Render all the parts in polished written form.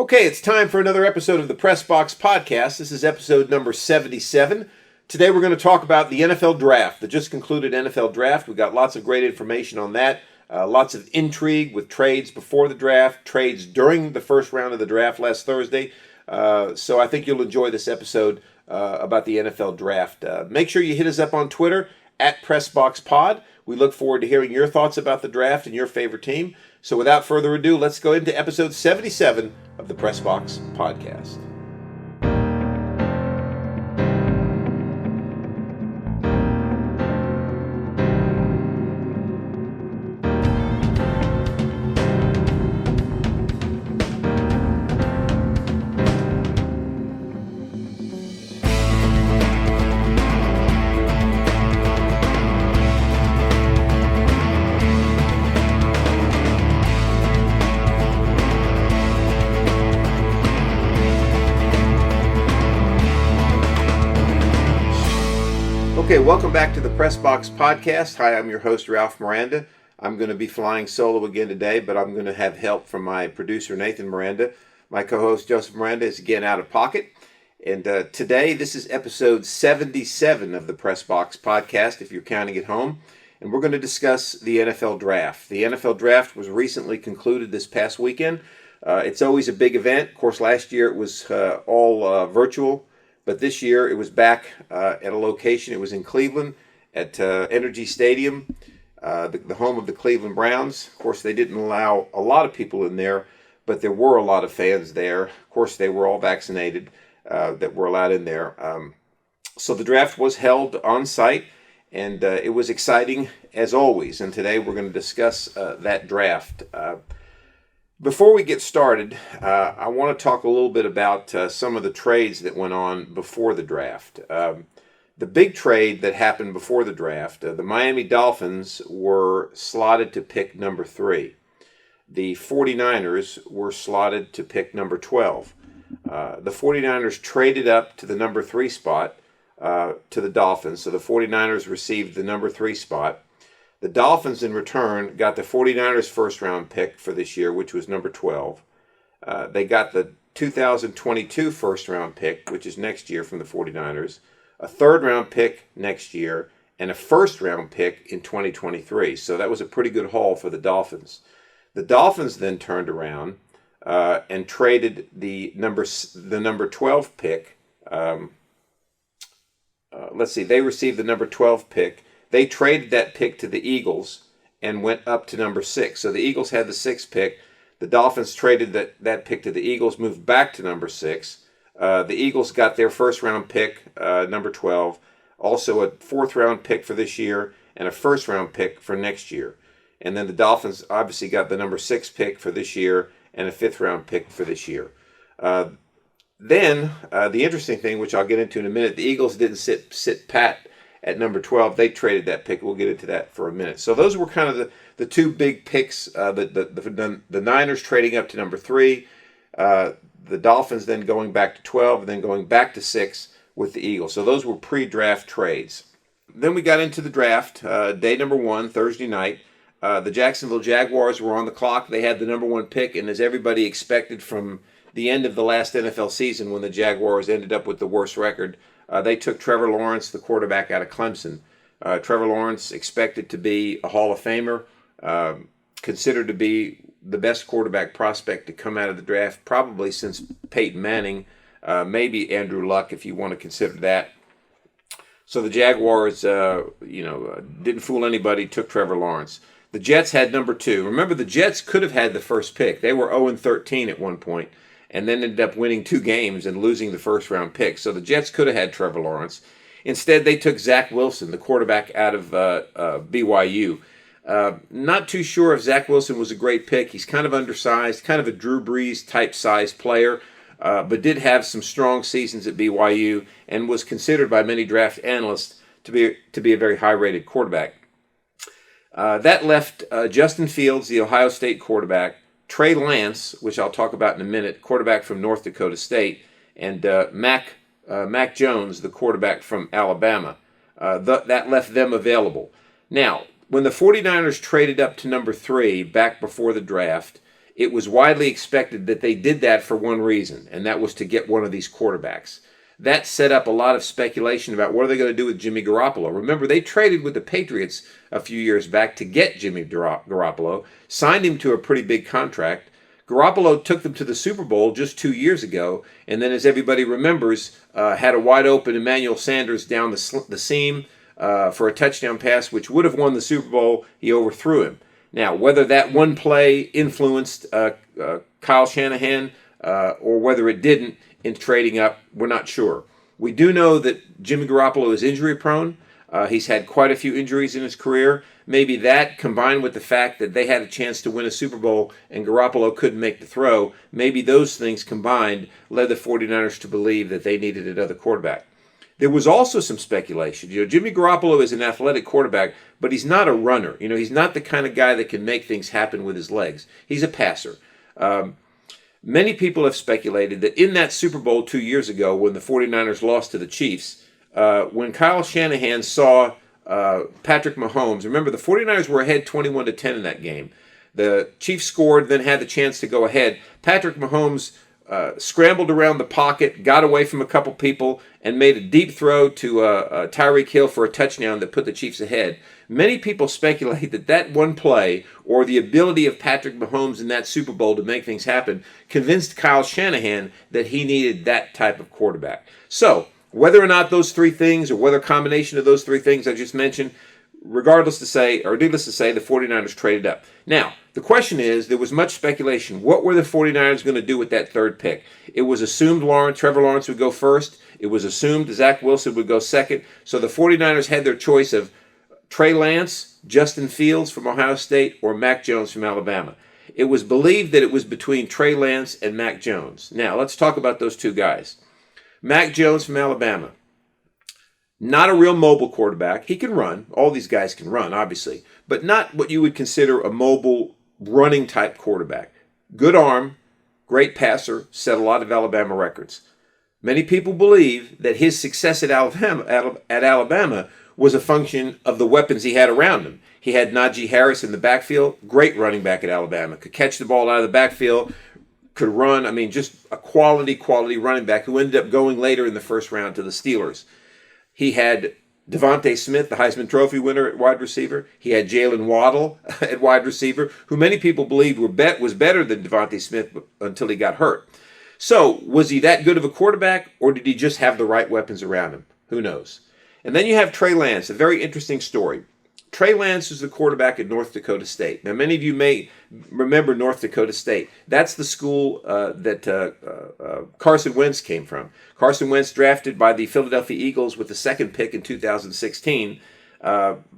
Okay, it's time for another episode of the Press Box Podcast. This is episode number 77. Today we're going to talk about the NFL Draft, the just concluded NFL Draft. We got lots of great information on that. Lots of intrigue with trades before the draft, trades during the first round of the draft last Thursday. So I think you'll enjoy this episode about the NFL Draft. Make sure you hit us up on Twitter at PressBoxPod. We look forward to hearing your thoughts about the draft and your favorite team. So without further ado, let's go into episode 77 of the Press Box Podcast. Okay, welcome back to the Press Box Podcast. Hi, I'm your host, Ralph Miranda. I'm going to be flying solo again today, but I'm going to have help from my producer, Nathan Miranda. My co-host, Joseph Miranda, is again out of pocket. And today, this is episode 77 of the Press Box Podcast, if you're counting at home. And we're going to discuss the NFL Draft. The NFL Draft was recently concluded this past weekend. It's always a big event. Of course, last year it was all virtual. But this year it was back at a location. It was in Cleveland at Energy Stadium, the home of the Cleveland Browns. Of course, they didn't allow a lot of people in there, but there were a lot of fans there. Of course, they were all vaccinated that were allowed in there. So the draft was held on site, and it was exciting as always. And today we're going to discuss that draft. Before we get started, I want to talk a little bit about some of the trades that went on before the draft. The big trade that happened before the draft, the Miami Dolphins were slotted to pick number 3. The 49ers were slotted to pick number 12. The 49ers traded up to the number 3 spot to the Dolphins, so the 49ers received the number 3 spot. The Dolphins, in return, got the 49ers' first-round pick for this year, which was number 12. They got the 2022 first-round pick, which is next year from the 49ers, a third-round pick next year, and a first-round pick in 2023. So that was a pretty good haul for the Dolphins. The Dolphins then turned around and traded the number 12 pick. They received the number 12 pick. They traded that pick to the Eagles and went up to number 6. So the Eagles had the 6th pick. The Dolphins traded that pick to the Eagles, moved back to number 6. The Eagles got their first-round pick, number 12, also a fourth-round pick for this year, and a first-round pick for next year. And then the Dolphins obviously got the number 6 pick for this year and a fifth-round pick for this year. Then the interesting thing, which I'll get into in a minute, the Eagles didn't sit pat at number 12. They traded that pick. We'll get into that for a minute. So those were kind of the two big picks. The Niners trading up to number 3. The Dolphins then going back to 12 and then going back to 6 with the Eagles. So those were pre-draft trades. Then we got into the draft, day number 1, Thursday night. The Jacksonville Jaguars were on the clock. They had the number 1 pick, and as everybody expected from the end of the last NFL season when the Jaguars ended up with the worst record, they took Trevor Lawrence, the quarterback out of Clemson. Trevor Lawrence expected to be a Hall of Famer, considered to be the best quarterback prospect to come out of the draft, probably since Peyton Manning, maybe Andrew Luck, if you want to consider that. So the Jaguars, didn't fool anybody, took Trevor Lawrence. The Jets had number 2. Remember, the Jets could have had the first pick. They were 0-13 at one point, and then ended up winning 2 games and losing the first-round pick. So the Jets could have had Trevor Lawrence. Instead, they took Zach Wilson, the quarterback out of BYU. Not too sure if Zach Wilson was a great pick. He's kind of undersized, kind of a Drew Brees-type size player, but did have some strong seasons at BYU and was considered by many draft analysts to be a very high-rated quarterback. That left Justin Fields, the Ohio State quarterback, Trey Lance, which I'll talk about in a minute, quarterback from North Dakota State, and Mac Jones, the quarterback from Alabama. That left them available. Now, when the 49ers traded up to number 3 back before the draft, it was widely expected that they did that for one reason, and that was to get one of these quarterbacks. That set up a lot of speculation about what are they going to do with Jimmy Garoppolo. Remember, they traded with the Patriots a few years back to get Jimmy Garoppolo, signed him to a pretty big contract. Garoppolo took them to the Super Bowl just 2 years ago, and then, as everybody remembers, had a wide open Emmanuel Sanders down the seam for a touchdown pass, which would have won the Super Bowl. He overthrew him. Now, whether that one play influenced Kyle Shanahan or whether it didn't in trading up, we're not sure. We do know that Jimmy Garoppolo is injury prone. He's had quite a few injuries in his career. Maybe that, combined with the fact that they had a chance to win a Super Bowl and Garoppolo couldn't make the throw, maybe those things combined led the 49ers to believe that they needed another quarterback. There was also some speculation. Jimmy Garoppolo is an athletic quarterback, but he's not a runner. He's not the kind of guy that can make things happen with his legs. He's a passer. Many people have speculated that in that Super Bowl 2 years ago when the 49ers lost to the Chiefs, when Kyle Shanahan saw Patrick Mahomes, remember the 49ers were ahead 21-10 in that game. The Chiefs scored, then had the chance to go ahead. Patrick Mahomes scrambled around the pocket, got away from a couple people, and made a deep throw to Tyreek Hill for a touchdown that put the Chiefs ahead. Many people speculate that one play, or the ability of Patrick Mahomes in that Super Bowl to make things happen, convinced Kyle Shanahan that he needed that type of quarterback. So, whether or not those three things, or whether a combination of those three things I just mentioned, needless to say, the 49ers traded up. Now, the question is, there was much speculation. What were the 49ers going to do with that third pick? It was assumed Trevor Lawrence would go first. It was assumed Zach Wilson would go second. So the 49ers had their choice of Trey Lance, Justin Fields from Ohio State, or Mac Jones from Alabama. It was believed that it was between Trey Lance and Mac Jones. Now, let's talk about those two guys. Mac Jones from Alabama. Not a real mobile quarterback. He can run. All these guys can run, obviously. But not what you would consider a mobile, running type quarterback. Good arm, great passer, set a lot of Alabama records. Many people believe that his success at Alabama was a function of the weapons he had around him. He had Najee Harris in the backfield, great running back at Alabama, could catch the ball out of the backfield, could run. Just a quality running back who ended up going later in the first round to the Steelers. He had Devontae Smith, the Heisman Trophy winner at wide receiver. He had Jalen Waddle at wide receiver, who many people believed was better than Devontae Smith until he got hurt. So, was he that good of a quarterback, or did he just have the right weapons around him? Who knows? And then you have Trey Lance, a very interesting story. Trey Lance is the quarterback at North Dakota State. Now, many of you may remember North Dakota State. That's the school that Carson Wentz came from. Carson Wentz drafted by the Philadelphia Eagles with the second pick in 2016.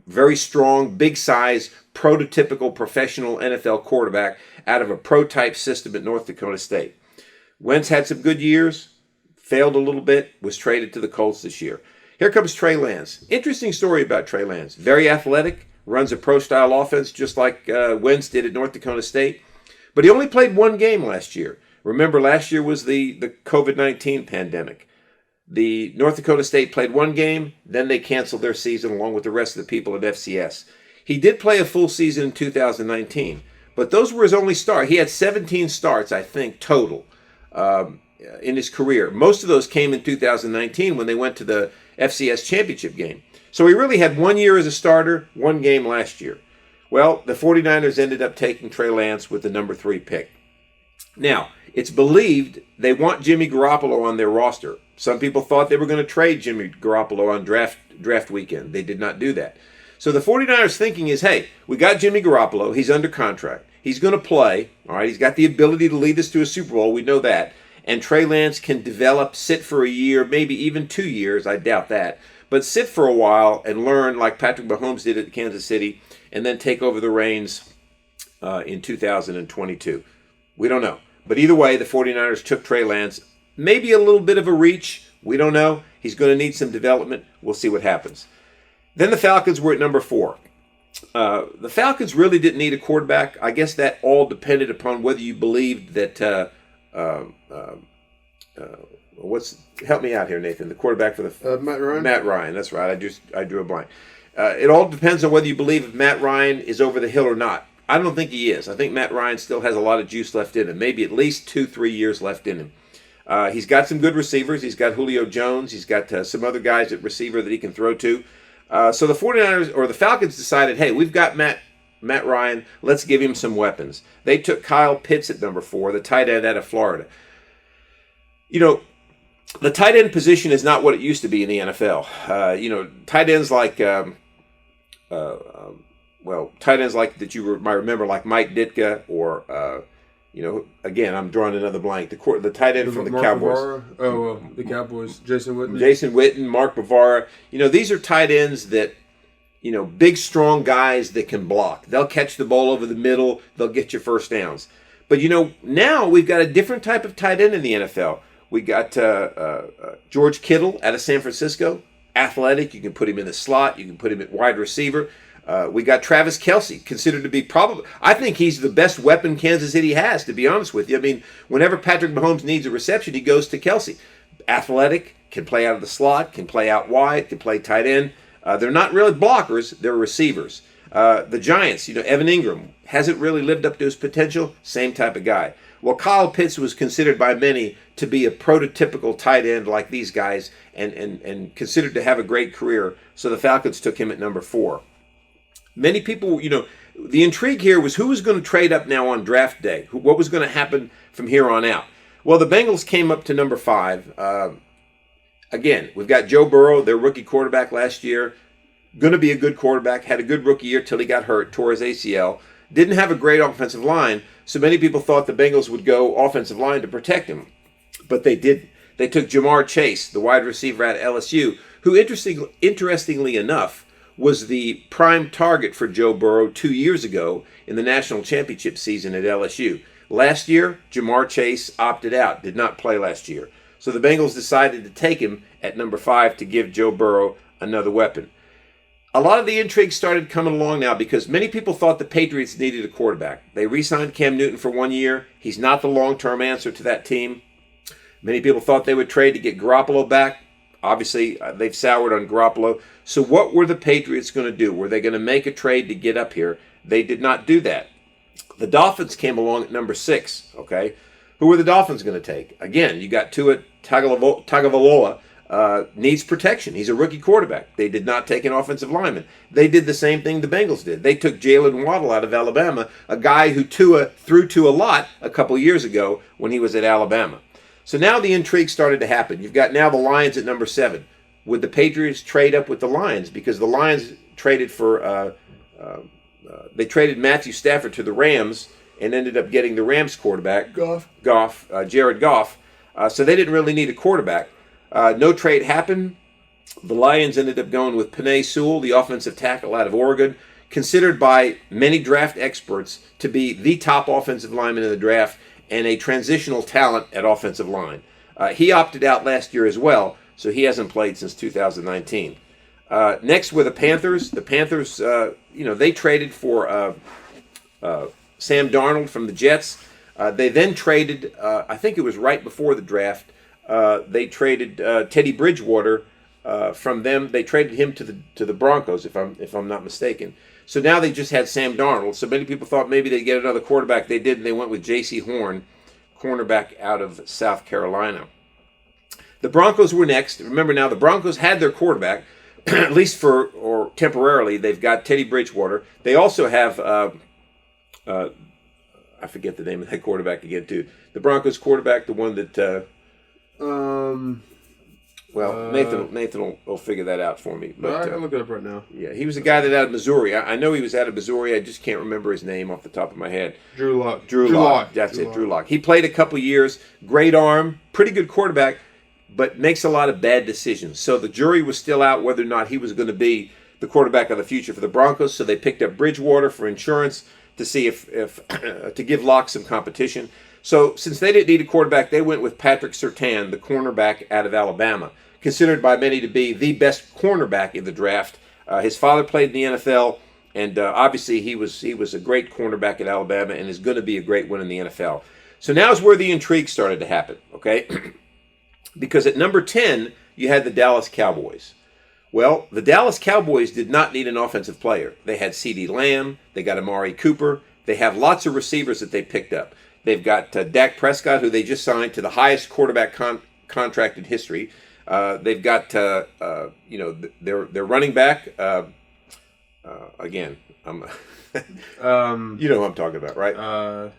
Very strong, big size, prototypical professional NFL quarterback out of a pro-type system at North Dakota State. Wentz had some good years, failed a little bit, was traded to the Colts this year. Here comes Trey Lance. Interesting story about Trey Lance. Very athletic, runs a pro-style offense just like Wentz did at North Dakota State. But he only played one game last year. Remember, last year was the COVID-19 pandemic. The North Dakota State played one game, then they canceled their season along with the rest of the people at FCS. He did play a full season in 2019, but those were his only starts. He had 17 starts, I think, total in his career. Most of those came in 2019 when they went to the FCS championship game. So he really had 1 year as a starter, one game last year. Well, the 49ers ended up taking Trey Lance with the number 3 pick. Now, it's believed they want Jimmy Garoppolo on their roster. Some people thought they were going to trade Jimmy Garoppolo on draft weekend. They did not do that. So the 49ers thinking is, hey, we got Jimmy Garoppolo. He's under contract. He's going to play. All right, he's got the ability to lead us to a Super Bowl. We know that. And Trey Lance can develop, sit for a year, maybe even 2 years. I doubt that. But sit for a while and learn like Patrick Mahomes did at Kansas City and then take over the reins in 2022. We don't know. But either way, the 49ers took Trey Lance. Maybe a little bit of a reach. We don't know. He's going to need some development. We'll see what happens. Then the Falcons were at number 4. The Falcons really didn't need a quarterback. I guess that all depended upon whether you believed that help me out here, Nathan. The quarterback for the Matt Ryan. Matt Ryan. That's right. I drew a blank. It all depends on whether you believe Matt Ryan is over the hill or not. I don't think he is. I think Matt Ryan still has a lot of juice left in him, maybe at least 2-3 years left in him. He's got some good receivers. He's got Julio Jones. He's got some other guys at receiver that he can throw to. So the 49ers or the Falcons decided, hey, we've got Matt Ryan. Let's give him some weapons. They took Kyle Pitts at number 4, the tight end out of Florida. You know, the tight end position is not what it used to be in the NFL. You know, tight ends like, tight ends like that you might remember, like Mike Ditka or, you know, again, I'm drawing another blank. The tight end from the Mark Cowboys. Bavara. The Cowboys. Jason Witten, Mark Bavara. You know, these are tight ends that, you know, big, strong guys that can block. They'll catch the ball over the middle. They'll get you first downs. But, you know, now we've got a different type of tight end in the NFL. We got George Kittle out of San Francisco, athletic. You can put him in the slot. You can put him at wide receiver. We got Travis Kelce, considered to be probably, I think he's the best weapon Kansas City has, to be honest with you. I mean, whenever Patrick Mahomes needs a reception, he goes to Kelce. Athletic, can play out of the slot, can play out wide, can play tight end. They're not really blockers, they're receivers. The Giants, you know, Evan Ingram hasn't really lived up to his potential, same type of guy. Well, Kyle Pitts was considered by many to be a prototypical tight end like these guys and considered to have a great career, so the Falcons took him at number 4. Many people, you know, the intrigue here was who was going to trade up now on draft day, what was going to happen from here on out. Well, the Bengals came up to number 5. Again, we've got Joe Burrow, their rookie quarterback last year, going to be a good quarterback, had a good rookie year till he got hurt, tore his ACL. Didn't have a great offensive line, so many people thought the Bengals would go offensive line to protect him. But they didn't. They took Jamar Chase, the wide receiver at LSU, who interestingly enough was the prime target for Joe Burrow 2 years ago in the national championship season at LSU. Last year, Jamar Chase opted out, did not play last year. So the Bengals decided to take him at number 5 to give Joe Burrow another weapon. A lot of the intrigue started coming along now because many people thought the Patriots needed a quarterback. They re-signed Cam Newton for 1 year. He's not the long-term answer to that team. Many people thought they would trade to get Garoppolo back. Obviously, they've soured on Garoppolo. So what were the Patriots going to do? Were they going to make a trade to get up here? They did not do that. The Dolphins came along at number 6, okay? Who were the Dolphins going to take? Again, you got Tua Tagovailoa. Needs protection. He's a rookie quarterback. They did not take an offensive lineman. They did the same thing the Bengals did. They took Jalen Waddle out of Alabama, a guy who Tua threw to a lot a couple years ago when he was at Alabama. So now the intrigue started to happen. You've got now the Lions at number 7. Would the Patriots trade up with the Lions? Because the Lions traded for they traded Matthew Stafford to the Rams and ended up getting the Rams quarterback, Jared Goff. So they didn't really need a quarterback. No trade happened. The Lions ended up going with Penei Sewell, the offensive tackle out of Oregon, considered by many draft experts to be the top offensive lineman in the draft and a transitional talent at offensive line. He opted out last year as well, so he hasn't played since 2019. Next were the Panthers. The Panthers, they traded for Sam Darnold from the Jets. They then traded, I think it was right before the draft, they traded Teddy Bridgewater from them. They traded him to the Broncos, if I'm not mistaken. So now they just had Sam Darnold. So many people thought maybe they'd get another quarterback. They didn't. They went with J.C. Horn, cornerback out of South Carolina. The Broncos were next. Remember now, the Broncos had their quarterback, at least or temporarily. They've got Teddy Bridgewater. They also have I forget the name of that quarterback again too. The Broncos quarterback, the one that. Nathan will figure that out for me. But, I can look it up right now. Yeah, he was a guy that out of Missouri. I know he was out of Missouri. I just can't remember his name off the top of my head. Drew Lock. Drew Lock. That's it, Drew Lock. He played a couple years. Great arm. Pretty good quarterback, but makes a lot of bad decisions. So the jury was still out whether or not he was going to be the quarterback of the future for the Broncos. So they picked up Bridgewater for insurance to see if to give Lock some competition. So since they didn't need a quarterback, they went with Patrick Surtain, the cornerback out of Alabama, considered by many to be the best cornerback in the draft. His father played in the NFL, and obviously he was a great cornerback at Alabama and is going to be a great one in the NFL. So now is where the intrigue started to happen, okay? Because at number 10, you had the Dallas Cowboys. Well, the Dallas Cowboys did not need an offensive player. They had CeeDee Lamb, they got Amari Cooper, They have lots of receivers that they picked up. They've got Dak Prescott, who they just signed to the highest quarterback contract in history. They've got their running back. Again, I'm you know who I'm talking about, right?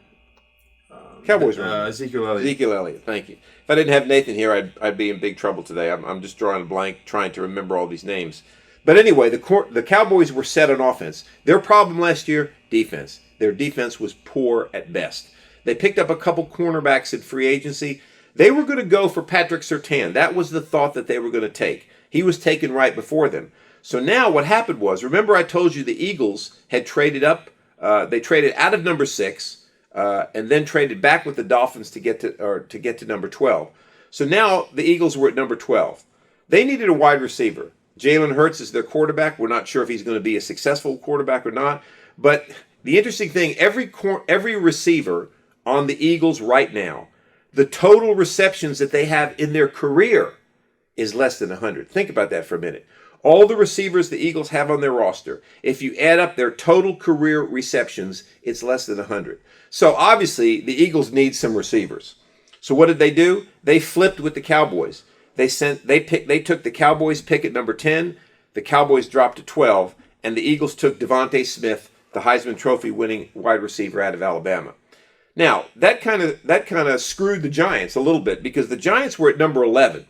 Cowboys running Ezekiel Elliott. Ezekiel Elliott. Thank you. If I didn't have Nathan here, I'd be in big trouble today. I'm just drawing a blank, trying to remember all these names. But anyway, the Cowboys were set on offense. Their problem last year, defense. Their defense was poor at best. They picked up a couple cornerbacks in free agency. They were going to go for Patrick Surtain. That was the thought that they were going to take. He was taken right before them. So now what happened was, remember I told you the Eagles had traded up. They traded out of number 6 and then traded back with the Dolphins to get to number 12. So now the Eagles were at number 12. They needed a wide receiver. Jalen Hurts is their quarterback. We're not sure if he's going to be a successful quarterback or not. But the interesting thing, every receiver on the Eagles right now, the total receptions that they have in their career is less than 100. Think about that for a minute. All the receivers the Eagles have on their roster, if you add up their total career receptions, it's less than 100. So obviously, the Eagles need some receivers. So what did they do? They flipped with the Cowboys. They took the Cowboys pick at number 10. The Cowboys dropped to 12, and the Eagles took Devontae Smith, the Heisman Trophy winning wide receiver out of Alabama. Now, that kind of screwed the Giants a little bit because the Giants were at number 11,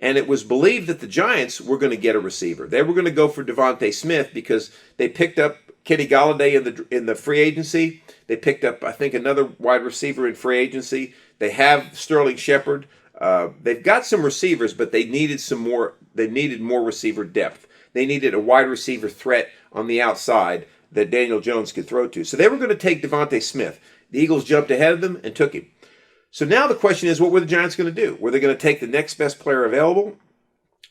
and it was believed that the Giants were going to get a receiver. They were going to go for Devontae Smith because they picked up Kenny Golladay in the free agency. They picked up, I think, another wide receiver in free agency. They have Sterling Shepard. They've got some receivers, but they needed more. They needed more receiver depth. They needed a wide receiver threat on the outside that Daniel Jones could throw to. So they were going to take Devontae Smith. The Eagles jumped ahead of them and took him. So now the question is, what were the Giants going to do? Were they going to take the next best player available,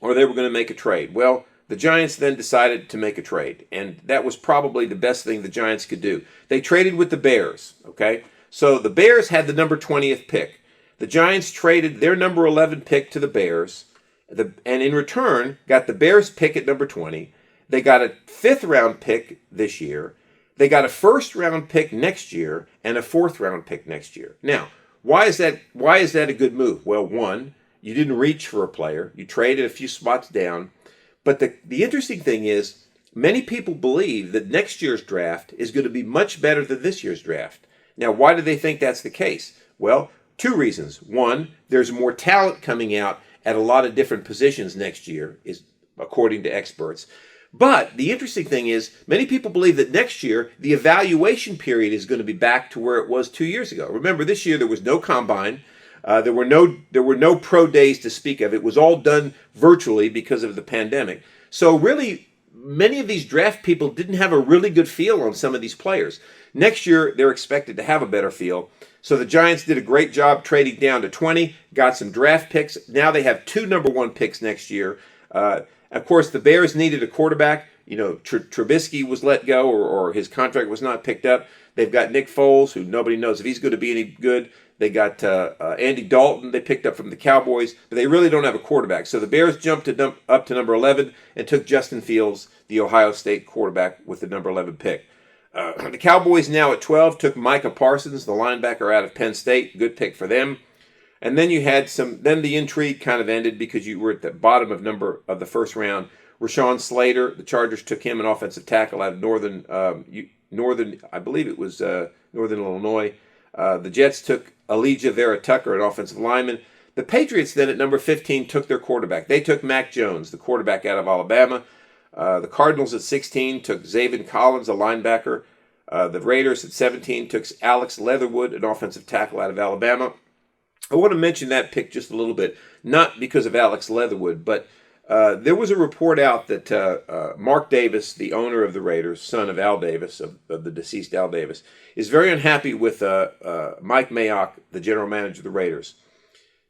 or they were going to make a trade? Well, the Giants then decided to make a trade, and that was probably the best thing the Giants could do. They traded with the Bears, okay? So the Bears had the number 20th pick. The Giants traded their number 11 pick to the Bears, and in return got the Bears pick at number 20. They got a 5th-round pick this year. They got a 1st-round pick next year and a 4th-round pick next year. Now, why is that a good move? Well, one, you didn't reach for a player. You traded a few spots down. But the interesting thing is, many people believe that next year's draft is going to be much better than this year's draft. Now, why do they think that's the case? Well, 2 reasons. One, there's more talent coming out at a lot of different positions next year, is according to experts. But the interesting thing is, many people believe that next year, the evaluation period is going to be back to where it was 2 years ago. Remember, this year there was no combine. There were no pro days to speak of. It was all done virtually because of the pandemic. So really, many of these draft people didn't have a really good feel on some of these players. Next year, they're expected to have a better feel. So the Giants did a great job trading down to 20, got some draft picks. Now they have 2 number 1 picks next year. Of course, the Bears needed a quarterback. You know, Trubisky was let go, or his contract was not picked up. They've got Nick Foles, who nobody knows if he's going to be any good. They got Andy Dalton they picked up from the Cowboys, but they really don't have a quarterback. So the Bears jumped up to number 11 and took Justin Fields, the Ohio State quarterback, with the number 11 pick. The Cowboys now at 12 took Micah Parsons, the linebacker out of Penn State. Good pick for them. And then you had then the intrigue kind of ended because you were at the bottom of the 1st round. Rashawn Slater, the Chargers took him, an offensive tackle out of Northern, I believe it was Northern Illinois. The Jets took Elijah Vera Tucker, an offensive lineman. The Patriots then at number 15 took their quarterback. They took Mac Jones, the quarterback out of Alabama. The Cardinals at 16 took Zaven Collins, a linebacker. The Raiders at 17 took Alex Leatherwood, an offensive tackle out of Alabama. I want to mention that pick just a little bit, not because of Alex Leatherwood, but there was a report out that Mark Davis, the owner of the Raiders, son of Al Davis, of the deceased Al Davis, is very unhappy with Mike Mayock, the general manager of the Raiders.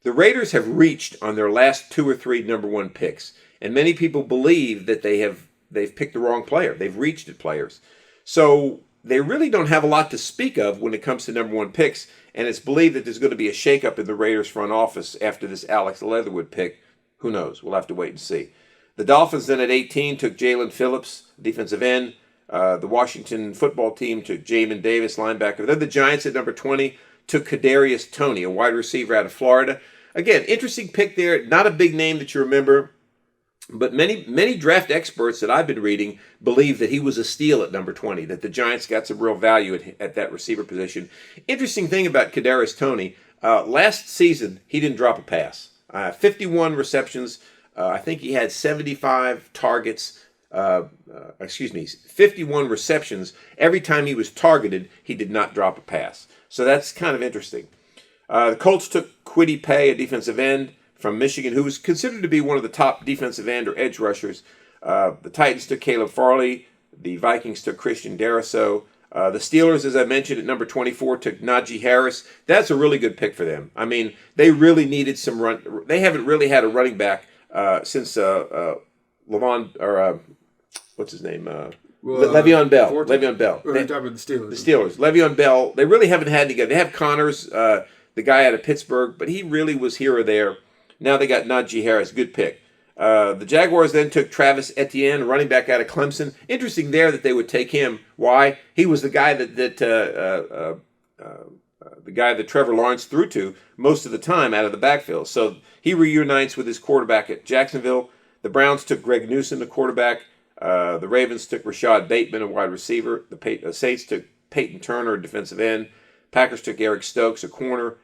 The Raiders have reached on their last 2 or 3 number 1 picks, and many people believe that they've picked the wrong player. They've reached at players. So they really don't have a lot to speak of when it comes to number 1 picks, and it's believed that there's going to be a shakeup in the Raiders front office after this Alex Leatherwood pick. Who knows? We'll have to wait and see. The Dolphins then at 18 took Jalen Phillips, defensive end. The Washington football team took Jamin Davis, linebacker. Then the Giants at number 20 took Kadarius Toney, a wide receiver out of Florida. Again, interesting pick there. Not a big name that you remember, but many draft experts that I've been reading believe that he was a steal at number 20, that the Giants got some real value at that receiver position. Interesting thing about Kadarius Toney, last season he didn't drop a pass. 51 receptions. I think he had 75 targets. 51 receptions. Every time he was targeted, he did not drop a pass. So that's kind of interesting. The Colts took Kwity Paye, a defensive end from Michigan, who was considered to be one of the top defensive end or edge rushers. The Titans took Caleb Farley. The Vikings took Christian Darrisaw. The Steelers, as I mentioned, at number 24, took Najee Harris. That's a really good pick for them. I mean, they really needed some run. They haven't really had a running back since what's his name? Le'Veon Bell. Le'Veon Bell. We're talking about the Steelers. The Steelers. Le'Veon Bell. They really haven't had any good. They have Connors, the guy out of Pittsburgh, but he really was here or there. Now they got Najee Harris. Good pick. The Jaguars then took Travis Etienne, running back out of Clemson. Interesting there that they would take him. Why? He was the guy that Trevor Lawrence threw to most of the time out of the backfield. So he reunites with his quarterback at Jacksonville. The Browns took Greg Newsome, the quarterback. The Ravens took Rashad Bateman, a wide receiver. The Saints took Peyton Turner, a defensive end. Packers took Eric Stokes, a corner.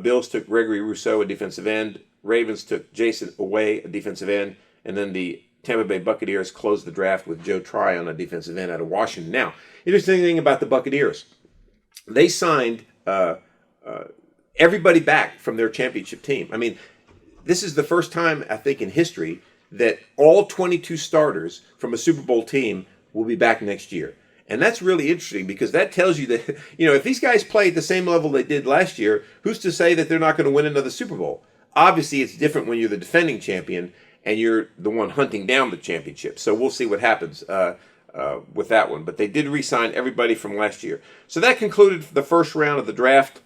Bills took Gregory Rousseau, a defensive end. Ravens took Jason Away, a defensive end. And then the Tampa Bay Buccaneers closed the draft with Joe Tryon, a defensive end out of Washington. Now, interesting thing about the Buccaneers, they signed everybody back from their championship team. I mean, this is the first time, I think, in history that all 22 starters from a Super Bowl team will be back next year. And that's really interesting because that tells you that, if these guys play at the same level they did last year, who's to say that they're not going to win another Super Bowl? Obviously, it's different when you're the defending champion and you're the one hunting down the championship. So we'll see what happens with that one. But they did re-sign everybody from last year. So that concluded the first round of the draft.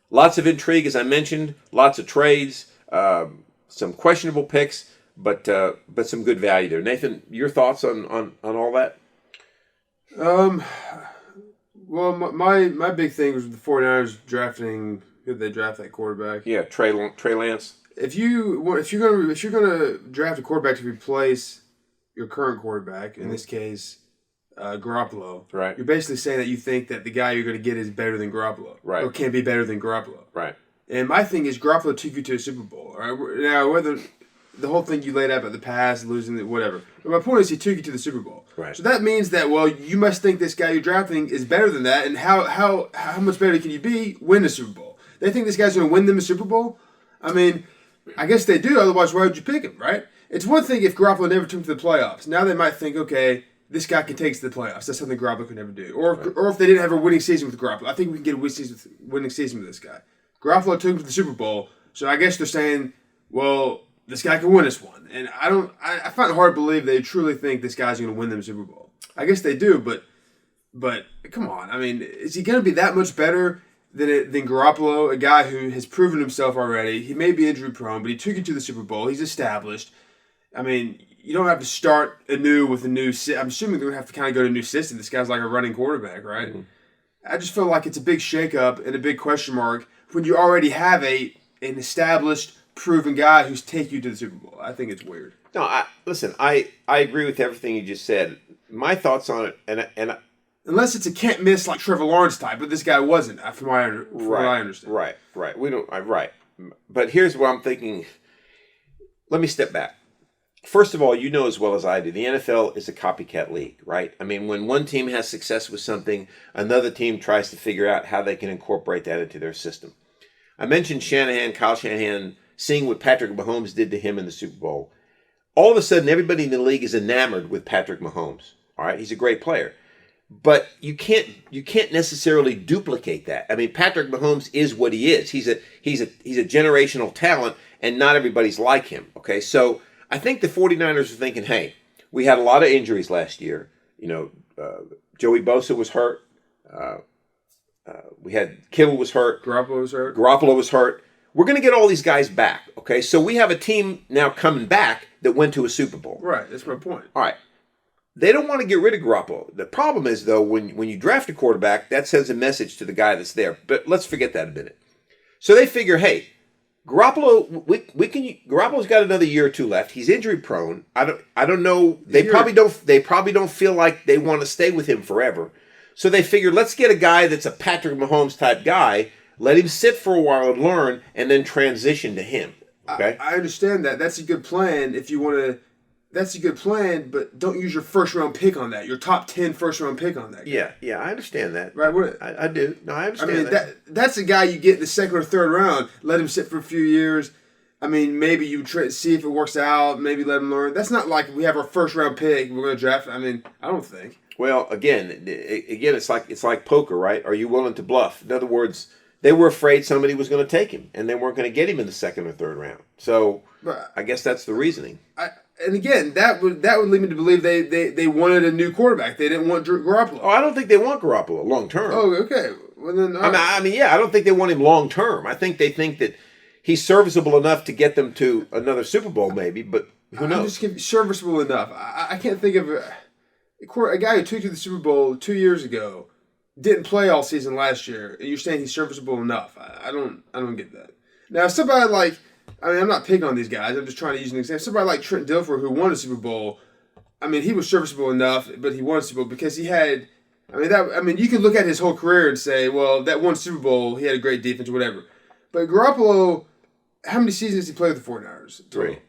Lots of intrigue, as I mentioned, lots of trades, some questionable picks, but some good value there. Nathan, your thoughts on all that? Well, my big thing was the 49ers drafting. Who did they draft that quarterback? Yeah, Trey Lance. If you're gonna draft a quarterback to replace your current quarterback, in this case, Garoppolo, right? You're basically saying that you think that the guy you're going to get is better than Garoppolo, right? Or can be better than Garoppolo, right? And my thing is Garoppolo took you to a Super Bowl, all right? Now, whether the whole thing you laid out about the past, losing it, whatever. But my point is he took you to the Super Bowl. Right. So that means that, well, you must think this guy you're drafting is better than that, and how much better can you be? Win the Super Bowl. They think this guy's going to win them a Super Bowl? I mean, I guess they do, otherwise why would you pick him, right? It's one thing if Garoppolo never took him to the playoffs. Now they might think, okay, this guy can take us to the playoffs. That's something Garoppolo could never do. Or if they didn't have a winning season with Garoppolo. I think we can get a winning season with this guy. Garoppolo took him to the Super Bowl, so I guess they're saying, well, this guy can win us one. And I find it hard to believe they truly think this guy's going to win them a Super Bowl. I guess they do, but come on. I mean, is he going to be that much better than Garoppolo, a guy who has proven himself already? He may be injury prone, but he took you to the Super Bowl. He's established. I mean, you don't have to start anew with a new system. I'm assuming they're going to have to kind of go to a new system. This guy's like a running quarterback, right? Mm-hmm. I just feel like it's a big shakeup and a big question mark when you already have an established, proven guy who's take you to the Super Bowl. I think it's weird. No, I agree with everything you just said. My thoughts on it, and unless it's a can't miss like Trevor Lawrence type, but this guy wasn't, from what I understand. Right. We don't. Right. But here's what I'm thinking. Let me step back. First of all, you know as well as I do, the NFL is a copycat league, right? I mean, when one team has success with something, another team tries to figure out how they can incorporate that into their system. I mentioned Kyle Shanahan, seeing what Patrick Mahomes did to him in the Super Bowl. All of a sudden, everybody in the league is enamored with Patrick Mahomes. All right, he's a great player, but you can't necessarily duplicate that. I mean, Patrick Mahomes is what he is. He's a generational talent, and not everybody's like him. Okay, so I think the 49ers are thinking, hey, we had a lot of injuries last year. Joey Bosa was hurt. We had Kittle was hurt. Garoppolo was hurt. We're going to get all these guys back, okay? So we have a team now coming back that went to a Super Bowl. Right, that's my point. All right. they don't want to get rid of Garoppolo. The problem is, though, when you draft a quarterback, that sends a message to the guy that's there. But let's forget that a minute. So they figure, hey, Garoppolo, Garoppolo's got another year or two left. He's injury prone. I don't know. They probably don't feel like they want to stay with him forever. So they figured, let's get a guy that's a Patrick Mahomes type guy. Let him sit for a while and learn, and then transition to him. Okay, I understand that. That's a good plan if you want to. That's a good plan, but don't use your first round pick on that. Your top 10 first round pick on that guy. Yeah, I understand that. Right? I do. No, I understand. I mean, that's a guy you get in the second or third round. Let him sit for a few years. I mean, maybe you see if it works out. Maybe let him learn. That's not like we have our first round pick. We're going to draft. I mean, I don't think. Well, again, it's like poker, right? Are you willing to bluff? In other words, they were afraid somebody was going to take him, and they weren't going to get him in the second or third round. So, I guess that's the reasoning. And again, that would lead me to believe they wanted a new quarterback. They didn't want Garoppolo. Oh, I don't think they want Garoppolo long term. Oh, okay. Well then, I mean, I don't think they want him long term. I think they think that he's serviceable enough to get them to another Super Bowl, maybe. But who knows? Just serviceable enough. I can't think of a guy who took you to the Super Bowl 2 years ago, didn't play all season last year, and you're saying he's serviceable enough. I don't get that. Now, if somebody like. I mean, I'm not picking on these guys. I'm just trying to use an example. Somebody like Trent Dilfer, who won a Super Bowl, I mean, he was serviceable enough, but he won a Super Bowl because he had. I mean, you can look at his whole career and say, well, that one Super Bowl, he had a great defense or whatever. But Garoppolo, how many seasons did he play with the 49ers?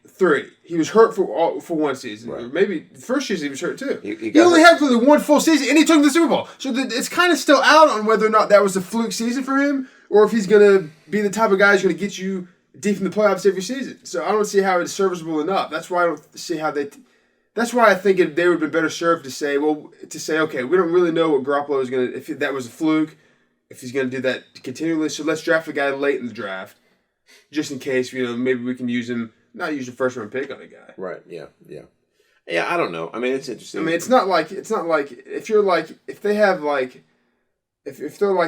3. He was hurt for one season. Right. Or maybe the first season he was hurt too. He only had for the one full season, and he took the Super Bowl. So it's kind of still out on whether or not that was a fluke season for him, or if he's going to be the type of guy who's going to get you deep in the playoffs every season. So I don't see how it's serviceable enough. That's why I don't see how they. That's why I think they would have been better served to say, okay, we don't really know what Garoppolo is going to, if that was a fluke, if he's going to do that continually. So let's draft a guy late in the draft, just in case, maybe we can use him, not use a first round pick on a guy. Right. Yeah. I don't know. I mean, it's interesting. I mean, it's not like if they're like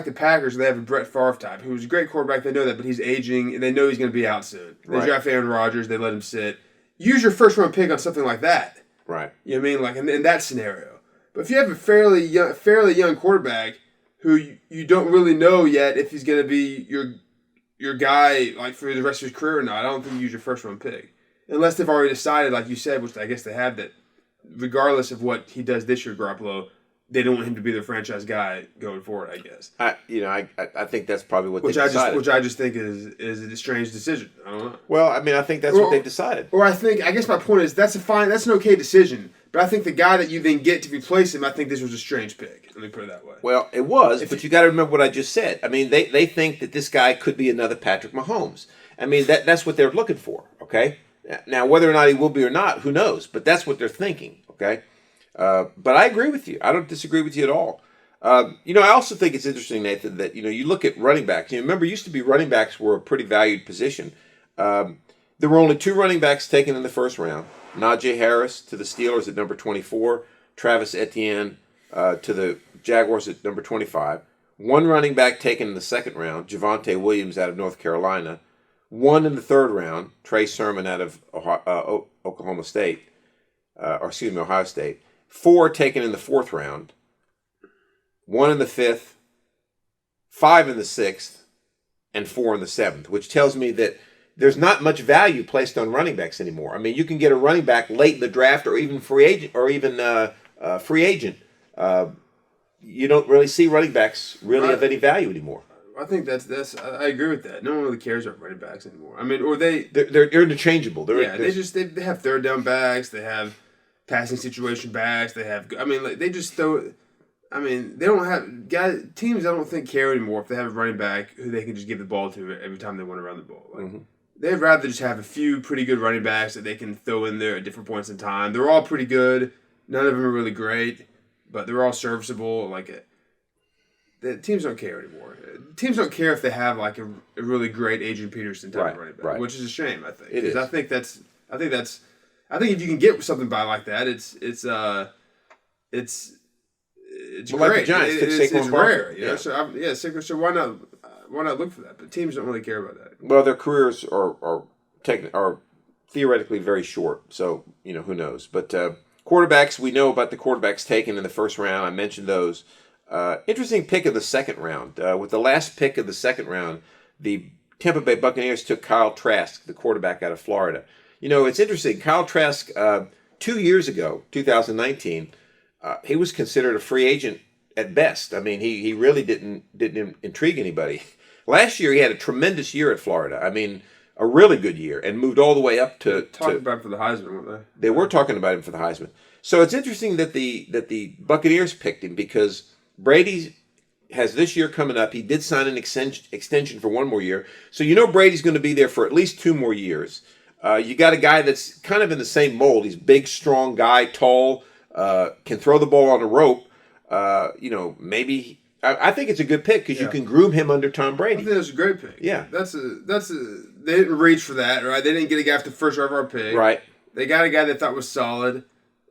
the Packers, they have a Brett Favre type, who's a great quarterback. They know that, but he's aging, and they know he's going to be out soon. They draft Aaron Rodgers. They let him sit. Use your first round pick on something like that. Right. You know what I mean? Like in that scenario. But if you have a fairly young quarterback who you don't really know yet if he's going to be your guy like for the rest of his career or not, I don't think you use your first round pick. Unless they've already decided, like you said, which I guess they have, that regardless of what he does this year, Garoppolo, they don't want him to be their franchise guy going forward, I guess. I think that's probably what they decided. Which I just think is a strange decision. I don't know. Well, I mean, I think that's what they decided. Or I guess my point is that's an okay decision. But I think the guy that you then get to replace him, I think this was a strange pick. Let me put it that way. Well, it was, but you got to remember what I just said. I mean, they think that this guy could be another Patrick Mahomes. I mean, that's what they're looking for, okay? Now, whether or not he will be or not, who knows? But that's what they're thinking, okay? But I agree with you. I don't disagree with you at all. I also think it's interesting, Nathan, that you look at running backs. Remember, it used to be running backs were a pretty valued position. There were only 2 running backs taken in the first round. Najee Harris to the Steelers at number 24. Travis Etienne to the Jaguars at number 25. 1 running back taken in the second round, Javonte Williams out of North Carolina. 1 in the third round, Trey Sermon out of Ohio State. 4 taken in the fourth round. 1 in the fifth. 5 in the sixth. And 4 in the seventh, which tells me that there's not much value placed on running backs anymore. I mean, you can get a running back late in the draft or even free agent. You don't really see running backs really of any value anymore. I think that's I agree with that. No one really cares about running backs anymore. I mean, or they're interchangeable. They have third down backs. They have passing situation backs. They have. I mean, like, they just throw. I mean, they don't have guys. Teams I don't think care anymore if they have a running back who they can just give the ball to every time they want to run the ball. Like, they'd rather just have a few pretty good running backs that they can throw in there at different points in time. They're all pretty good. None of them are really great, but they're all serviceable. The teams don't care anymore. Teams don't care if they have like a really great Adrian Peterson type of running back, which is a shame. I think it is. I think if you can get something by like that, it's well, great. Like the Giants, it's rare. You know? So why not look for that? But teams don't really care about that. Well, their careers are theoretically very short, so who knows? But Quarterbacks, we know about the quarterbacks taken in the first round. I mentioned those. Interesting pick of the second round. With the last pick of the second round, the Tampa Bay Buccaneers took Kyle Trask, the quarterback out of Florida. It's interesting. Kyle Trask, 2 years ago, 2019, he was considered a free agent at best. I mean, he really didn't intrigue anybody. Last year, he had a tremendous year at Florida. I mean, a really good year, and moved all the way up to... Talking about him for the Heisman, weren't they? They were talking about him for the Heisman. So it's interesting that the Buccaneers picked him because Brady has this year coming up. He did sign an extension for one more year. So Brady's going to be there for at least 2 more years. You got a guy that's kind of in the same mold. He's big, strong guy, tall, can throw the ball on a rope. Maybe... I think it's a good pick because you can groom him under Tom Brady. I think that's a great pick. Yeah. They didn't reach for that, right? They didn't get a guy after the first overall pick. Right. They got a guy they thought was solid.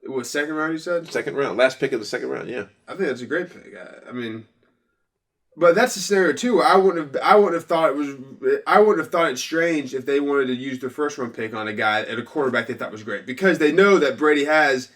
What, second round, you said? Second round. Last pick of the second round, yeah. I think that's a great pick. I mean, but that's the scenario too. Where I wouldn't have thought it strange if they wanted to use their first round pick on a guy at a quarterback they thought was great because they know that Brady has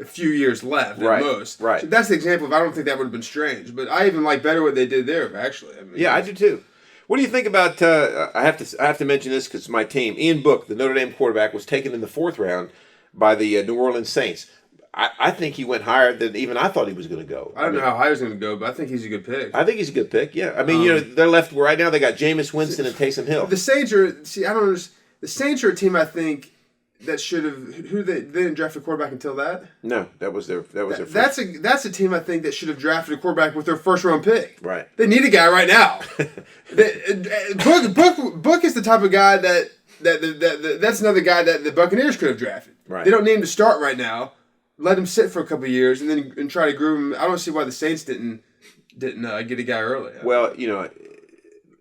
a few years left at most. Right. So that's the example of I don't think that would have been strange. But I even like better what they did there, actually. I mean, yeah, I do too. What do you think about? I have to mention this because it's my team. Ian Book, the Notre Dame quarterback, was taken in the 4th round by the New Orleans Saints. I think he went higher than even I thought he was going to go. I don't know how high he's going to go, but I think he's a good pick. I think he's a good pick. Yeah, I mean, they're left right now. They got Jameis Winston and Taysom Hill. The Saints are. See, I don't understand. The Saints are a team I think that should have. They didn't draft a quarterback until that. No, that was their. First. That's a team I think that should have drafted a quarterback with their first round pick. Right. They need a guy right now. Book is the type of guy that's another guy that the Buccaneers could have drafted. Right. They don't need him to start right now. Let him sit for a couple of years and try to groom him. I don't see why the Saints didn't get a guy early. Well,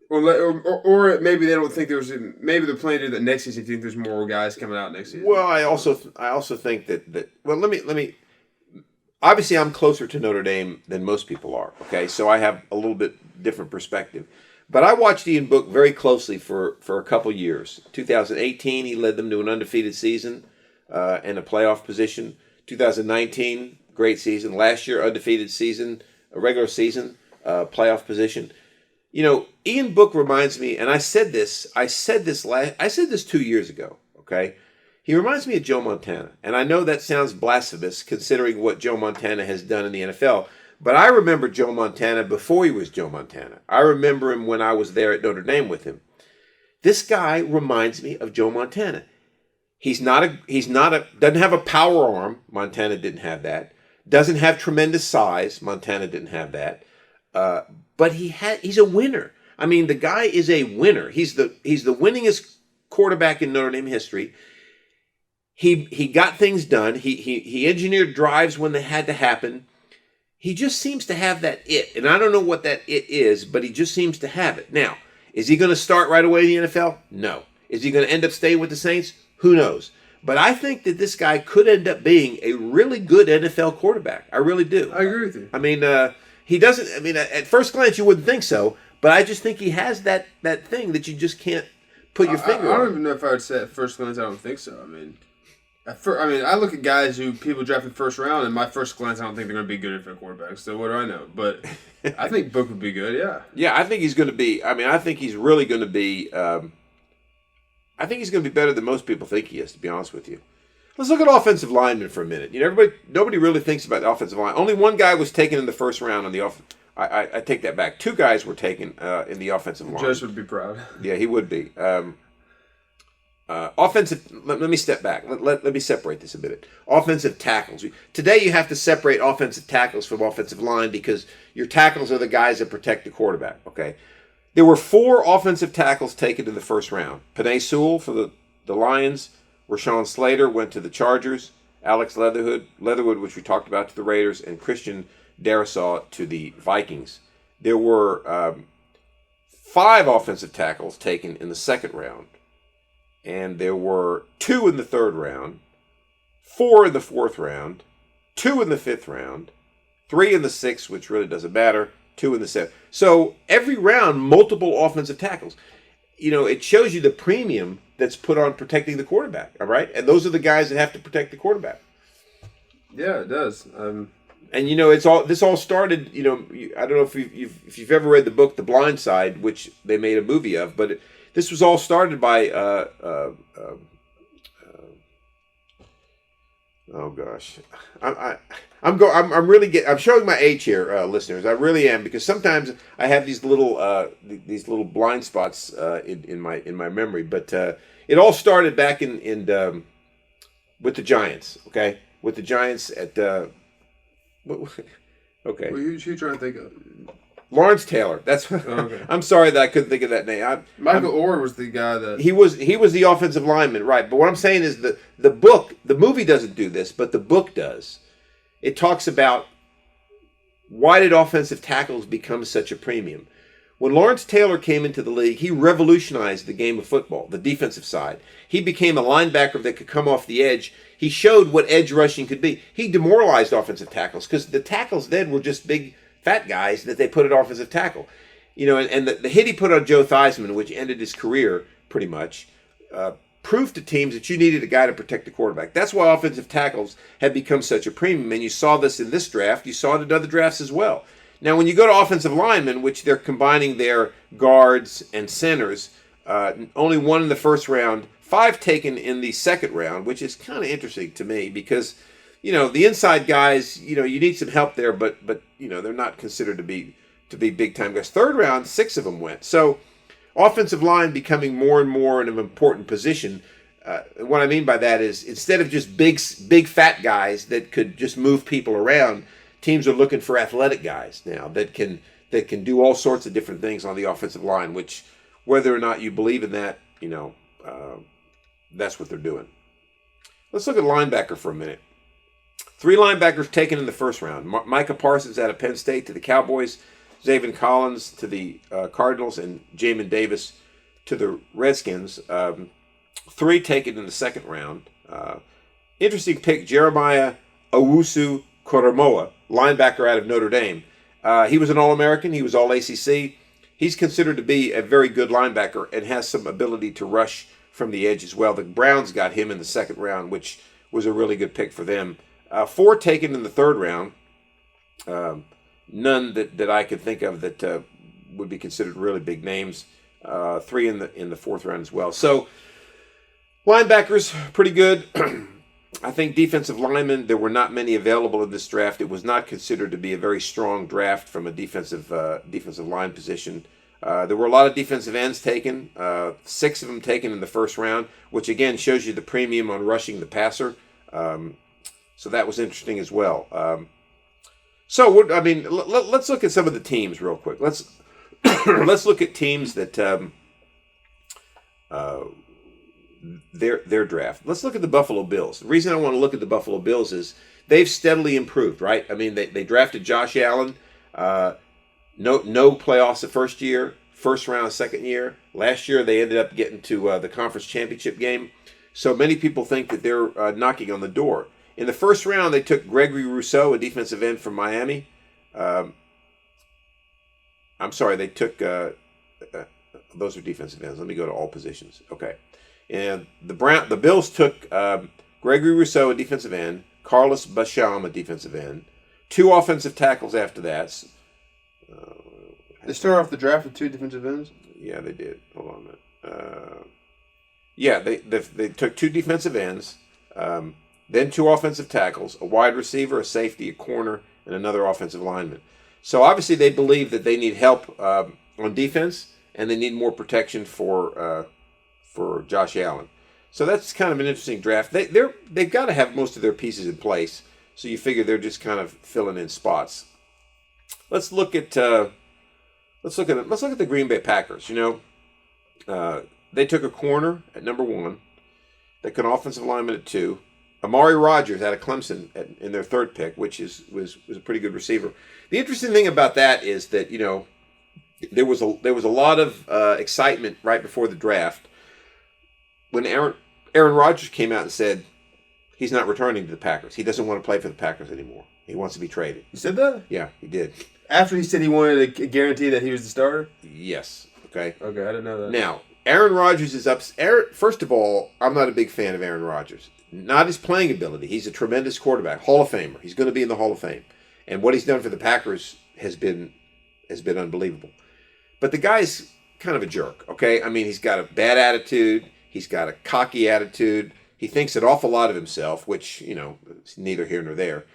Or maybe they don't think maybe they're planning to do that next season. If you think there's more guys coming out next season. Well, I also think that well, let me. Obviously, I'm closer to Notre Dame than most people are. Okay, so I have a little bit different perspective. But I watched Ian Book very closely for a couple years. 2018, he led them to an undefeated season and a playoff position. 2019, great season. Last year, undefeated season, a regular season, playoff position. Ian Book reminds me, and I said this 2 years ago, okay? He reminds me of Joe Montana. And I know that sounds blasphemous considering what Joe Montana has done in the NFL, but I remember Joe Montana before he was Joe Montana. I remember him when I was there at Notre Dame with him. This guy reminds me of Joe Montana. He's doesn't have a power arm. Montana didn't have that. Doesn't have tremendous size. Montana didn't have that. But he's a winner. I mean, the guy is a winner. He's the winningest quarterback in Notre Dame history. He got things done. He engineered drives when they had to happen. He just seems to have that it. And I don't know what that it is, but he just seems to have it. Now, is he going to start right away in the NFL? No. Is he going to end up staying with the Saints? Who knows? But I think that this guy could end up being a really good NFL quarterback. I really do. I agree with you. I mean, he doesn't. I mean, at first glance, you wouldn't think so. But I just think he has that thing that you just can't put your finger on. I don't even know if I would say at first glance I don't think so. I mean, I look at guys who people drafted first round, and my first glance I don't think they're going to be good NFL quarterbacks. So what do I know? But I think Book would be good. Yeah. Yeah, I think he's going to be. I mean, I think he's really going to be. I think he's going to be better than most people think he is. To be honest with you. Let's look at offensive linemen for a minute. Nobody really thinks about the offensive line. Only one guy was taken in the first round on the off. I take that back. 2 guys were taken in the offensive line. Josh would be proud. Yeah, he would be. Offensive. Let me step back. Let me separate this a bit. Offensive tackles. Today you have to separate offensive tackles from offensive line because your tackles are the guys that protect the quarterback. Okay. There were 4 offensive tackles taken in the first round. Penei Sewell for the Lions. Rashawn Slater went to the Chargers. Alex Leatherwood, which we talked about, to the Raiders, and Christian Darrisaw to the Vikings. There were 5 offensive tackles taken in the second round, and there were 2 in the third round, 4 in the fourth round, 2 in the fifth round, 3 in the sixth, which really doesn't matter, 2 in the seventh. So every round, multiple offensive tackles. It shows you the premium that's put on protecting the quarterback, all right? And those are the guys that have to protect the quarterback. Yeah, it does. And this all started. I don't know if you've ever read the book The Blind Side, which they made a movie of, but this was all started by oh gosh, I'm showing my age here, listeners. I really am, because sometimes I have these little blind spots in my memory. But it all started back in with the Giants. Okay, with the Giants at okay. What are you trying to think of? Lawrence Taylor. That's. Okay. I'm sorry that I couldn't think of that name. Michael Orr was the guy that he was the offensive lineman, right? But what I'm saying is the movie doesn't do this, but the book does. It talks about why did offensive tackles become such a premium. When Lawrence Taylor came into the league, he revolutionized the game of football, the defensive side. He became a linebacker that could come off the edge. He showed what edge rushing could be. He demoralized offensive tackles because the tackles then were just big, fat guys that they put at offensive tackle. And the hit he put on Joe Theismann, which ended his career pretty much, proved to teams that you needed a guy to protect the quarterback. That's why offensive tackles have become such a premium, and you saw this in this draft. You saw it in other drafts as well. Now, when you go to offensive linemen, which they're combining their guards and centers, only one in the first round, 5 taken in the second round, which is kind of interesting to me because, the inside guys, you need some help there, but they're not considered to be big time guys. Third round, 6 of them went. So, offensive line becoming more and more an important position. What I mean by that is instead of just big fat guys that could just move people around, teams are looking for athletic guys now that can do all sorts of different things on the offensive line. Which, whether or not you believe in that, that's what they're doing. Let's look at linebacker for a minute. 3 linebackers taken in the first round. Micah Parsons out of Penn State to the Cowboys, Zaven Collins to the Cardinals, and Jamin Davis to the Redskins. 3 taken in the second round. Interesting pick, Jeremiah Owusu-Koramoah, linebacker out of Notre Dame. He was an All-American. He was All-ACC. He's considered to be a very good linebacker and has some ability to rush from the edge as well. The Browns got him in the second round, which was a really good pick for them. 4 taken in the third round. None that I could think of that would be considered really big names. 3 in the fourth round as well. So linebackers, pretty good. I think defensive linemen, there were not many available in this draft. It was not considered to be a very strong draft from a defensive line position. There were a lot of defensive ends taken, 6 of them taken in the first round, which again shows you the premium on rushing the passer. So that was interesting as well. Let's look at some of the teams real quick. Let's look at teams that their draft. Let's look at the Buffalo Bills. The reason I want to look at the Buffalo Bills is they've steadily improved, right? I mean, they drafted Josh Allen. No playoffs the first year, first round second year. Last year they ended up getting to the conference championship game. So many people think that they're knocking on the door. In the first round, they took Gregory Rousseau, a defensive end from Miami. I'm sorry, they took those are defensive ends. Let me go to all positions. Okay, and the Bills took Gregory Rousseau, a defensive end, Carlos Basham, a defensive end, 2 offensive tackles after that. They started off the draft with 2 defensive ends? Yeah, they did. Hold on a minute. They took 2 defensive ends, then 2 offensive tackles, a wide receiver, a safety, a corner, and another offensive lineman. So obviously they believe that they need help on defense, and they need more protection for Josh Allen. So that's kind of an interesting draft. They've got to have most of their pieces in place. So you figure they're just kind of filling in spots. Let's look at the Green Bay Packers. They took a corner at number 1. They took an offensive lineman at 2. Amari Rodgers out of Clemson in their 3rd pick, which was a pretty good receiver. The interesting thing about that is that there was a lot of excitement right before the draft when Aaron Rodgers came out and said he's not returning to the Packers. He doesn't want to play for the Packers anymore. He wants to be traded. He said that? Yeah, he did. After he said he wanted a guarantee that he was the starter? Yes. Okay. Okay, I didn't know that. Now, Aaron Rodgers is up. First of all, I'm not a big fan of Aaron Rodgers. Not his playing ability. He's a tremendous quarterback, Hall of Famer. He's going to be in the Hall of Fame, and what he's done for the Packers has been unbelievable. But the guy's kind of a jerk. Okay, I mean, he's got a bad attitude. He's got a cocky attitude. He thinks an awful lot of himself, which is neither here nor there.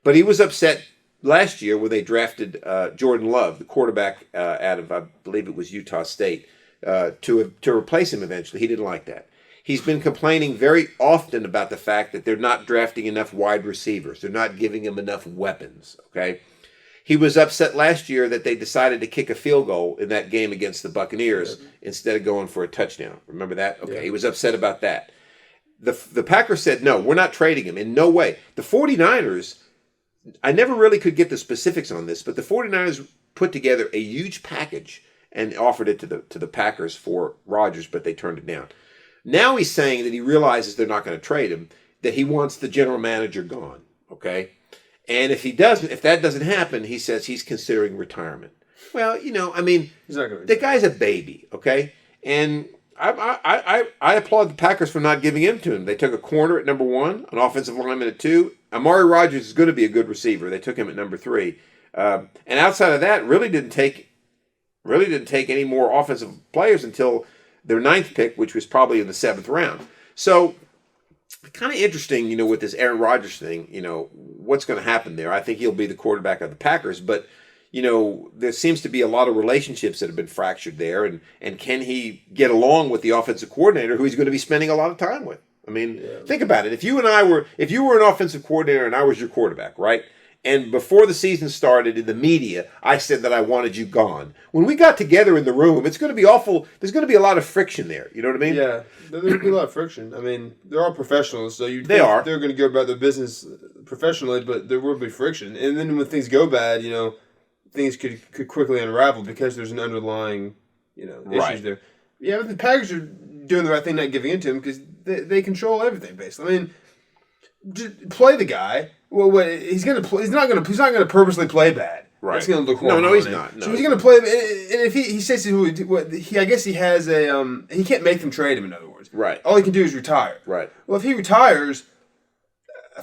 But he was upset last year when they drafted Jordan Love, the quarterback out of, I believe it was Utah State, to replace him eventually. He didn't like that. He's been complaining very often about the fact that they're not drafting enough wide receivers. They're not giving him enough weapons, okay? He was upset last year that they decided to kick a field goal in that game against the Buccaneers instead of going for a touchdown. Remember that? Okay, He was upset about that. The Packers said, no, we're not trading him. In no way. The 49ers, I never really could get the specifics on this, but the 49ers put together a huge package and offered it to the Packers for Rodgers, but they turned it down. Now he's saying that he realizes they're not going to trade him, that he wants the general manager gone, okay? And if that doesn't happen, he says he's considering retirement. Well, I mean, he's not gonna the guy's a baby, okay? And I applaud the Packers for not giving in to him. They took a corner at number 1, an offensive lineman at 2. Amari Rodgers is going to be a good receiver. They took him at number 3. And outside of that, really didn't take any more offensive players until their 9th pick, which was probably in the 7th round. So, kind of interesting, with this Aaron Rodgers thing, what's going to happen there. I think he'll be the quarterback of the Packers, but, there seems to be a lot of relationships that have been fractured there, and can he get along with the offensive coordinator who he's going to be spending a lot of time with? I mean, think about it. If you were an offensive coordinator and I was your quarterback, right? And before the season started in the media, I said that I wanted you gone. When we got together in the room, it's going to be awful. There's going to be a lot of friction there. You know what I mean? Yeah, there's going to be a lot of friction. I mean, they're all professionals, so they're going to go about their business professionally, but there will be friction. And then when things go bad, things could quickly unravel because there's an underlying, issues there. Yeah, but the Packers are doing the right thing, not giving in to him because they control everything basically. I mean, just play the guy. Well, he's not gonna purposely play bad. Right. It's gonna look horrible. No, he's not. No. So he's gonna play. And if he says I guess he has he can't make them trade him. In other words, right. All he can do is retire. Right. Well, if he retires,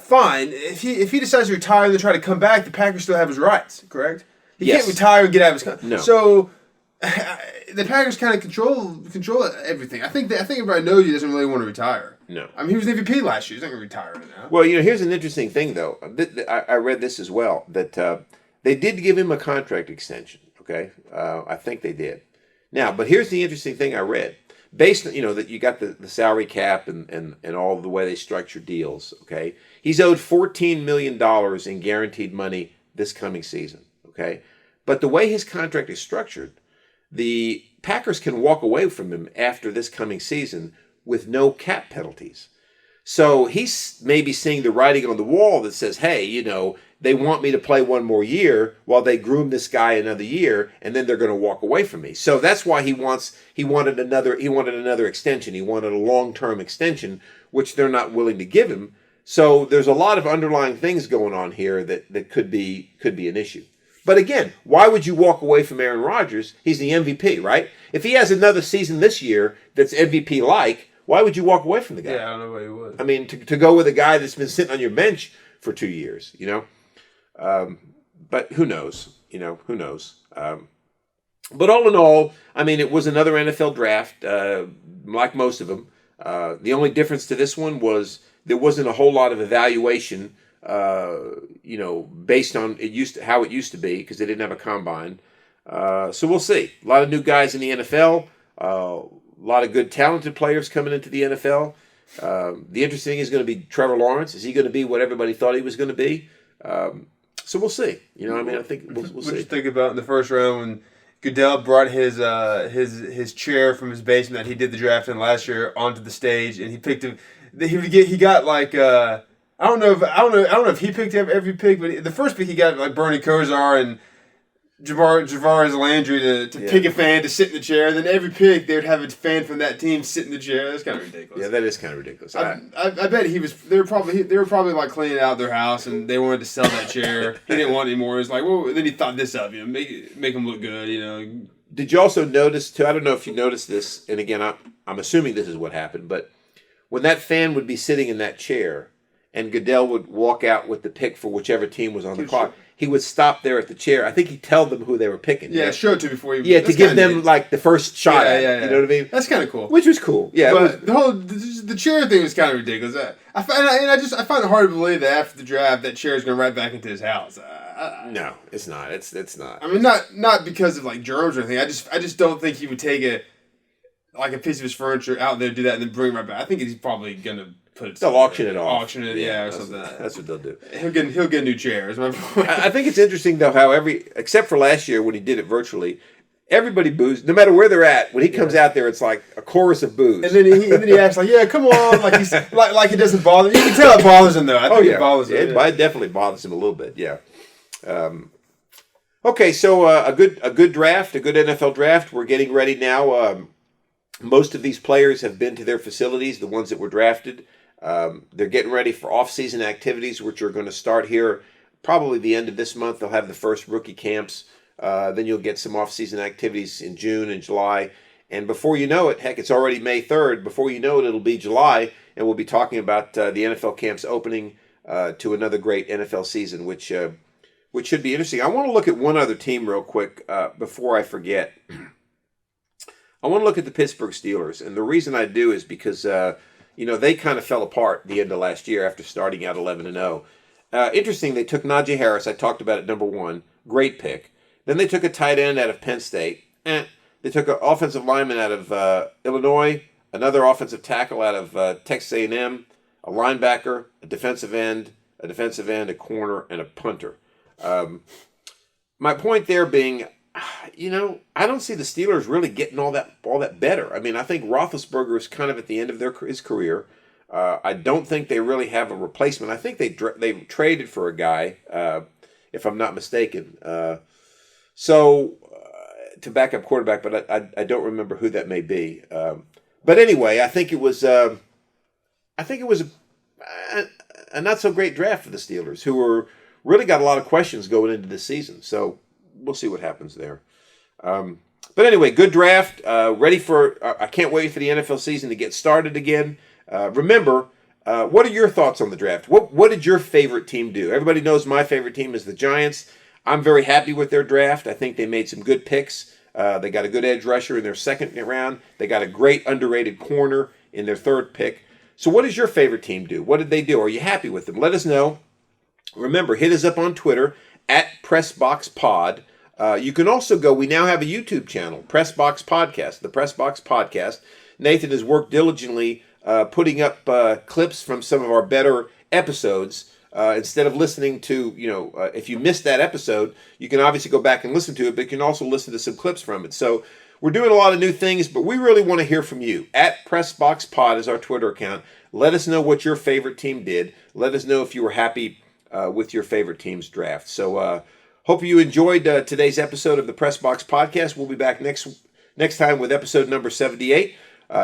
fine. If he decides to retire and then try to come back, the Packers still have his rights. Correct. He can't retire and get out of his. No. So the Packers kind of control everything. I think everybody knows he doesn't really want to retire. No. I mean, he was an MVP last year. He's not going to retire right now. Well, here's an interesting thing, though. I read this as well, that they did give him a contract extension, okay? I think they did. Now, but here's the interesting thing I read. Based on, that you got the salary cap and all the way they structure deals, okay? He's owed $14 million in guaranteed money this coming season, okay? But the way his contract is structured, the Packers can walk away from him after this coming season with no cap penalties. So he's maybe seeing the writing on the wall that says, hey, they want me to play one more year while they groom this guy another year, and then they're going to walk away from me. So that's why he wanted another extension. He wanted a long-term extension, which they're not willing to give him. So there's a lot of underlying things going on here that could be an issue. But again, why would you walk away from Aaron Rodgers? He's the MVP, right? If he has another season this year that's MVP-like, why would you walk away from the guy? Yeah, I don't know why you would. I mean, to go with a guy that's been sitting on your bench for 2 years, But who knows? Who knows? But all in all, I mean, it was another NFL draft, like most of them. The only difference to this one was there wasn't a whole lot of evaluation based on how it used to be because they didn't have a combine. So we'll see. A lot of new guys in the NFL. A lot of good, talented players coming into the NFL. The interesting thing is going to be Trevor Lawrence. Is he going to be what everybody thought he was going to be? So we'll see. I think we'll see. What did you think about in the first round when Goodell brought his chair from his basement that he did the draft in last year onto the stage, and he picked him. He got like I don't know if he picked every pick, but the first pick he got like Bernie Kosar and Javarius Landry to pick a fan to sit in the chair. And then every pick they would have a fan from that team sit in the chair. That's kind of ridiculous. Yeah, that is kind of ridiculous. I bet they were probably like cleaning out their house and they wanted to sell that chair. He didn't want it anymore. It was like, well, then he thought this up, make him look good, did you also notice too? I don't know if you noticed this, and again, I'm assuming this is what happened, but when that fan would be sitting in that chair, and Goodell would walk out with the pick for whichever team was on the clock, he would stop there at the chair. I think he'd tell them who they were picking. Yeah, show it to before you. Yeah, to give them like the first shot. Yeah. You know what I mean? That's kind of cool. Which was cool. Yeah, but the chair thing was kind of ridiculous. I find it hard to believe that after the draft that chair is going right back into his house. No, it's not. It's not. I mean, not because of like germs or anything. I just don't think he would take a piece of his furniture out there, do that, and then bring it right back. I think he's probably gonna put it. They'll auction it off. Auction it, or something. That's what they'll do. He'll get new chairs. I think it's interesting though how except for last year when he did it virtually, everybody boos. No matter where they're at, when he comes out there, it's like a chorus of boos. And then he acts like, "Yeah, come on," like he's like it doesn't bother. You can tell it bothers him though. I think it bothers him. It definitely bothers him a little bit. Yeah. Okay, so a good draft, a good NFL draft. We're getting ready now. Most of these players have been to their facilities, the ones that were drafted. They're getting ready for off-season activities, which are going to start here probably the end of this month. They'll have the first rookie camps. Then you'll get some off-season activities in June and July. And before you know it, heck, it's already May 3rd. Before you know it, it'll be July, and we'll be talking about the NFL camps opening to another great NFL season, which should be interesting. I want to look at one other team real quick before I forget. I want to look at the Pittsburgh Steelers, and the reason I do is because they kind of fell apart the end of last year after starting out 11-0. Interesting, they took Najee Harris. I talked about it, number 1, great pick. Then they took a tight end out of Penn State. They took an offensive lineman out of Illinois, another offensive tackle out of Texas A&M, a linebacker, a defensive end, a corner, and a punter. My point there being, I don't see the Steelers really getting all that better. I mean, I think Roethlisberger is kind of at the end of his career. I don't think they really have a replacement. I think they traded for a guy, if I'm not mistaken. To back up quarterback, but I don't remember who that may be. But anyway, I think it was a not so great draft for the Steelers, who really got a lot of questions going into this season. So we'll see what happens there. But anyway, good draft. Ready for. I can't wait for the NFL season to get started again. Remember, what are your thoughts on the draft? What did your favorite team do? Everybody knows my favorite team is the Giants. I'm very happy with their draft. I think they made some good picks. They got a good edge rusher in their second round. They got a great underrated corner in their third pick. So what does your favorite team do? What did they do? Are you happy with them? Let us know. Remember, hit us up on Twitter at PressBoxPod. You can also go, we now have a YouTube channel, PressBox Podcast, the PressBox Podcast. Nathan has worked diligently putting up clips from some of our better episodes. Instead of listening to, if you missed that episode, you can obviously go back and listen to it, but you can also listen to some clips from it. So we're doing a lot of new things, but we really want to hear from you. At PressBoxPod is our Twitter account. Let us know what your favorite team did. Let us know if you were happy with your favorite team's draft. So hope you enjoyed today's episode of the PressBox Podcast. We'll be back next time with episode number 78.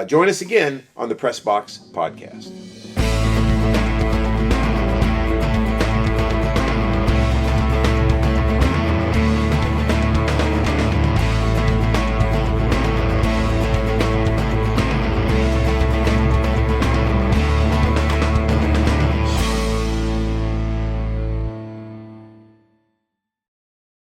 Join us again on the PressBox Podcast.